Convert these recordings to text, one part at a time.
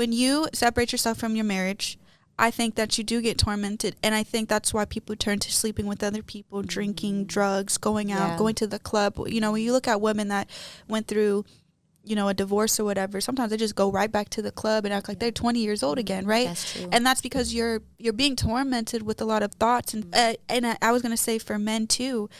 when you separate yourself from your marriage, I think that you do get tormented. And I think that's why people turn to sleeping with other people, drinking, drugs, going out, going to the club. You know, when you look at women that went through, you know, a divorce or whatever, sometimes they just go right back to the club and act like they're 20 years old again, right? That's true. And that's because you're being tormented with a lot of thoughts. And I was going to say for men too,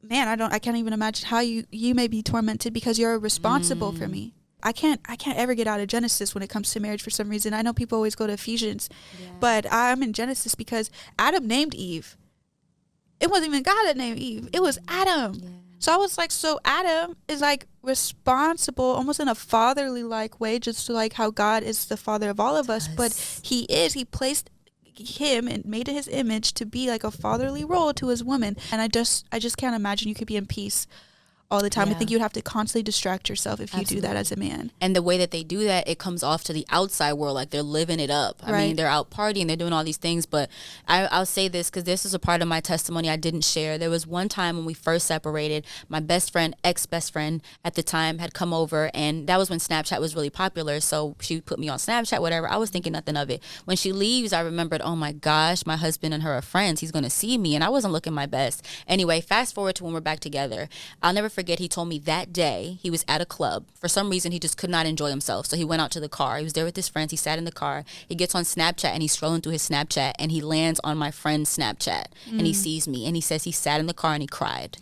man, I can't even imagine how you may be tormented because you're responsible for me. I can't ever get out of Genesis when it comes to marriage for some reason. I know people always go to Ephesians, but I'm in Genesis because Adam named Eve. It wasn't even God that named Eve. It was Adam. Yeah. So I was like, so Adam is like responsible almost in a fatherly like way, just like how God is the father of all of us. But he placed him and made it his image to be like a fatherly role to his woman. And I just can't imagine you could be in peace all the time. I think you'd have to constantly distract yourself if you do that as a man. And the way that they do that, it comes off to the outside world like they're living it up. I mean, they're out partying, they're doing all these things. But I'll say this because this is a part of my testimony I didn't share. There was one time when we first separated, my best friend, ex-best friend at the time, had come over, and that was when Snapchat was really popular. So she put me on Snapchat, whatever. I was thinking nothing of it. When she leaves, I remembered, oh my gosh, my husband and her are friends. He's going to see me. And I wasn't looking my best. Anyway, fast forward to when we're back together. I'll never forget, he told me that day he was at a club. For some reason, he just could not enjoy himself. So he went out to the car. He was there with his friends. He sat in the car. He gets on Snapchat and he's scrolling through his Snapchat and he lands on my friend's Snapchat and he sees me and he says he sat in the car and he cried.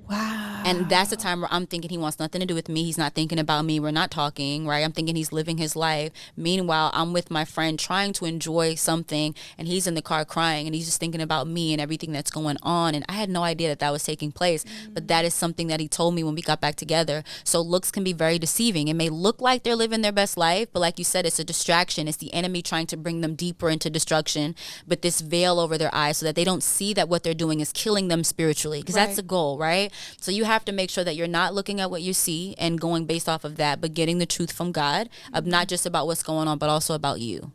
Wow. And that's the time where I'm thinking he wants nothing to do with me. He's not thinking about me. We're not talking, right? I'm thinking he's living his life. Meanwhile, I'm with my friend trying to enjoy something, and he's in the car crying, and he's just thinking about me and everything that's going on. And I had no idea that was taking place. But that is something that he told me when we got back together. So looks can be very deceiving. It may look like they're living their best life, but like you said, it's a distraction. It's the enemy trying to bring them deeper into destruction, but this veil over their eyes so that they don't see that what they're doing is killing them spiritually, because that's the goal, right? So you have to make sure that you're not looking at what you see and going based off of that, but getting the truth from God, not just about what's going on, but also about you.